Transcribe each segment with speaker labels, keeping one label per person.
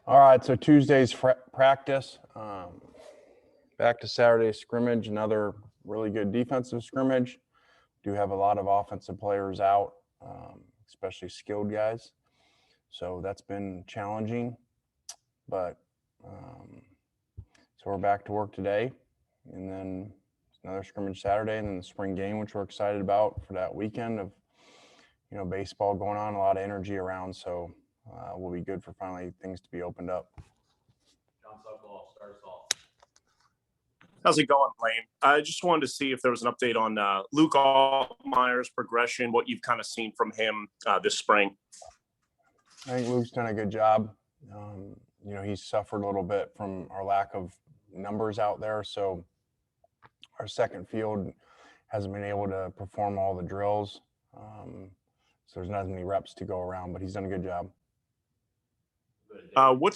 Speaker 1: All right, so Tuesday's practice, back to Saturday scrimmage, another really good defensive scrimmage. Do have a lot of offensive players out, especially skilled guys. So that's been challenging, but so we're back to work today, and then another scrimmage Saturday, and then the spring game, which we're excited about for that weekend of, baseball going on, a lot of energy around. So will be good for finally things to be opened up.
Speaker 2: John Sokoloff, start us off.
Speaker 3: How's it going, Lane? I just wanted to see if there was an update on Luke Altmaier's progression, what you've kind of seen from him this spring.
Speaker 1: I think Luke's done a good job. He's suffered a little bit from our lack of numbers out there. So our second field hasn't been able to perform all the drills. So there's not as many reps to go around, but he's done a good job.
Speaker 3: What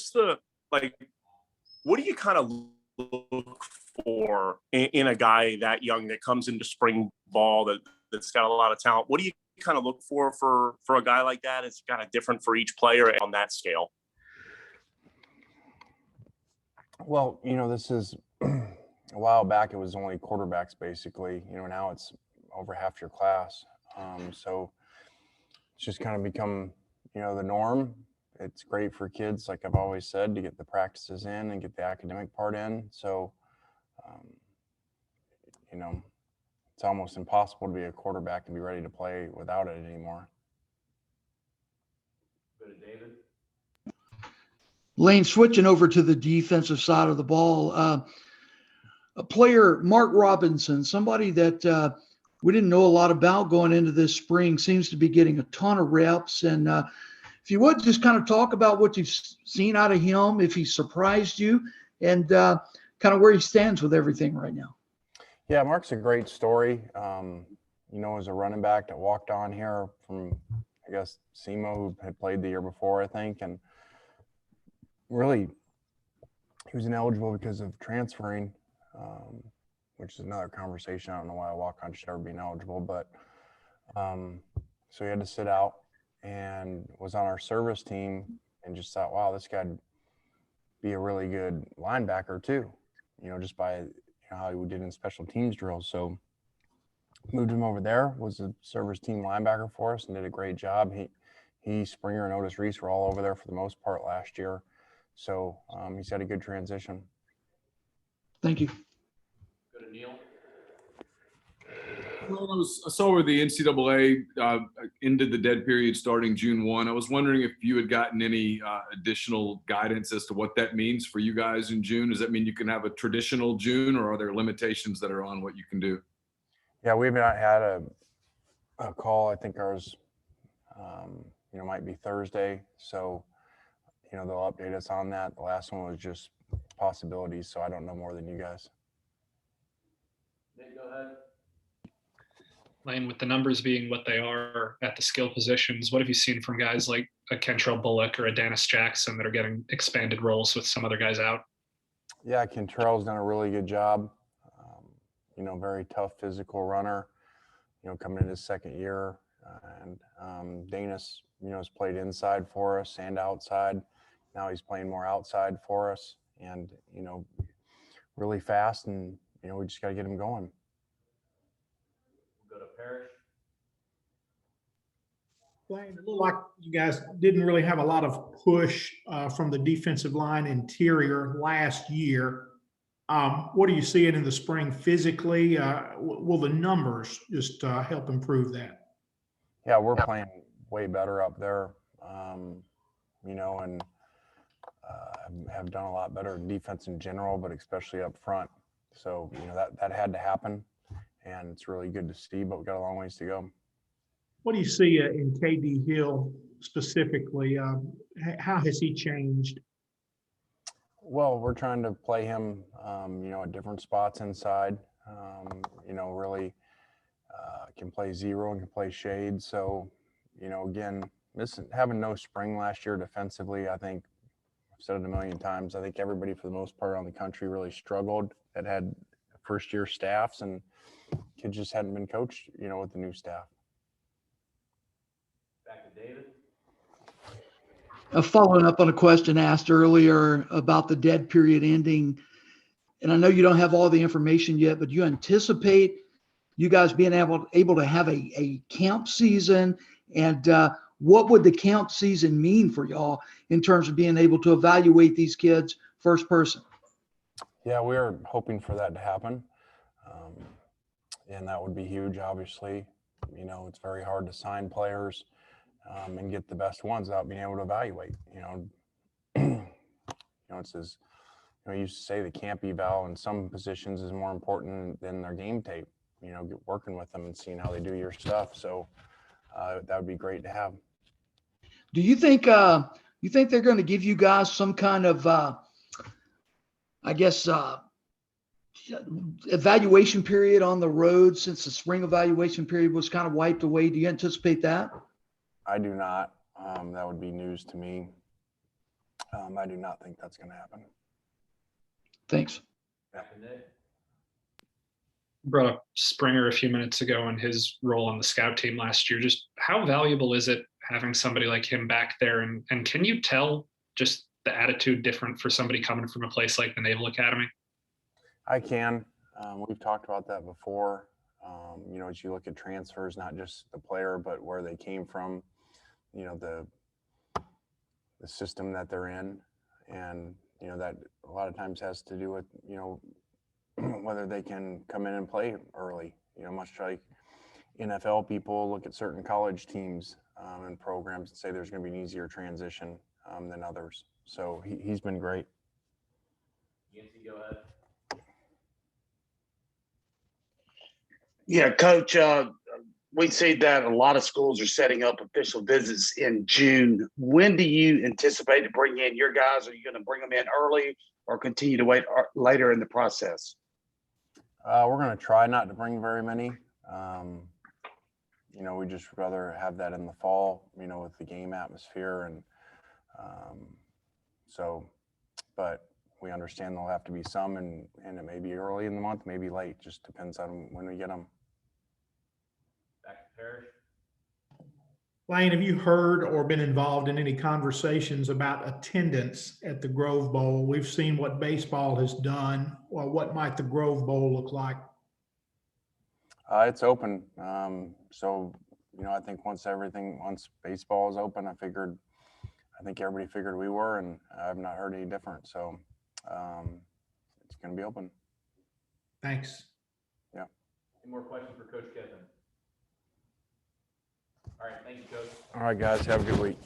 Speaker 3: do you kind of look for in a guy that young that comes into spring ball that's got a lot of talent? What do you kind of look for a guy like that? It's kind of different for each player on that scale.
Speaker 1: Well, this is a while back. It was only quarterbacks basically. Now it's over half your class. So it's just kind of become, the norm. It's great for kids, like I've always said, to get the practices in and get the academic part in. So, it's almost impossible to be a quarterback and be ready to play without it anymore.
Speaker 2: Go to David.
Speaker 4: Lane, switching over to the defensive side of the ball, a player, Mark Robinson, somebody that we didn't know a lot about going into this spring, seems to be getting a ton of reps. And if you would just kind of talk about what you've seen out of him, if he surprised you, and kind of where he stands with everything right now.
Speaker 1: Yeah, Mark's a great story. As a running back that walked on here from, I guess, SEMO, who had played the year before, I think. And really, he was ineligible because of transferring, which is another conversation. I don't know why a walk-on should ever be ineligible, but so he had to sit out and was on our service team and just thought, wow, this guy'd be a really good linebacker too, just by how he did in special teams drills. So moved him over there, was a service team linebacker for us and did a great job. He Springer and Otis Reese were all over there for the most part last year. So he's had a good transition.
Speaker 4: Thank you.
Speaker 2: Go to Neil.
Speaker 5: Well, I saw where the NCAA ended the dead period starting June 1. I was wondering if you had gotten any additional guidance as to what that means for you guys in June. Does that mean you can have a traditional June, or are there limitations that are on what you can do?
Speaker 1: Yeah, we've not had a call. I think ours, might be Thursday. So, they'll update us on that. The last one was just possibilities, so I don't know more than you guys.
Speaker 2: Nick, go ahead.
Speaker 6: Lane, with the numbers being what they are at the skill positions, what have you seen from guys like a Kentrell Bullock or a Dennis Jackson that are getting expanded roles with some other guys out?
Speaker 1: Yeah, Kentrell's done a really good job. Very tough physical runner, coming in his second year. And Danis, has played inside for us and outside. Now he's playing more outside for us and, really fast. And, we just got to get him going.
Speaker 2: We'll go to Parrish.
Speaker 7: Lane, it looked like you guys didn't really have a lot of push from the defensive line interior last year. What are you seeing in the spring physically? Will the numbers just help improve that?
Speaker 1: Yeah, we're playing way better up there, and have done a lot better defense in general, but especially up front. So, that had to happen, and it's really good to see, but we've got a long ways to go.
Speaker 7: What do you see in KD Hill specifically? How has he changed?
Speaker 1: Well, we're trying to play him, at different spots inside. Really can play zero and can play shade. So, again, having no spring last year defensively, I think I've said it a million times. I think everybody for the most part around the country really struggled that had first-year staffs, and kids just hadn't been coached, with the new staff.
Speaker 2: Back to David.
Speaker 4: Following up on a question asked earlier about the dead period ending, and I know you don't have all the information yet, but you anticipate you guys being able to have a camp season, and what would the camp season mean for y'all in terms of being able to evaluate these kids first person?
Speaker 1: Yeah, we're hoping for that to happen. And that would be huge, obviously. You know, it's very hard to sign players and get the best ones without being able to evaluate. It's as I used to say, the camp eval in some positions is more important than their game tape. Working with them and seeing how they do your stuff. So that would be great to have.
Speaker 4: Do you think they're going to give you guys some kind of evaluation period on the road, since the spring evaluation period was kind of wiped away? Do you anticipate that?
Speaker 1: I do not. That would be news to me. I do not think that's going to happen.
Speaker 4: Thanks.
Speaker 2: Nick.
Speaker 6: Brought up Springer a few minutes ago and his role on the scout team last year. Just how valuable is it having somebody like him back there? And can you tell just the attitude different for somebody coming from a place like the Naval Academy?
Speaker 1: I can. We've talked about that before. As you look at transfers, not just the player, but where they came from, the system that they're in. And, that a lot of times has to do with, whether they can come in and play early, much like NFL people look at certain college teams and programs and say there's going to be an easier transition than others. So he's been great.
Speaker 2: Yancey, go ahead.
Speaker 8: Yeah, Coach, we see that a lot of schools are setting up official visits in June. When do you anticipate to bring in your guys? Are you going to bring them in early or continue to wait later in the process?
Speaker 1: We're going to try not to bring very many. We just rather have that in the fall, with the game atmosphere. And but we understand there'll have to be some, and it may be early in the month, maybe late, just depends on when we get them.
Speaker 2: Back to Parrish.
Speaker 7: Lane, have you heard or been involved in any conversations about attendance at the Grove Bowl? We've seen what baseball has done. Well, what might the Grove Bowl look like?
Speaker 1: It's open. I think once baseball is open, I think everybody figured we were, and I've not heard any different. So it's going to be open.
Speaker 7: Thanks.
Speaker 1: Yeah.
Speaker 2: Any more questions for Coach Kiffin? All right, thank you, Coach.
Speaker 1: All right, guys, have a good week.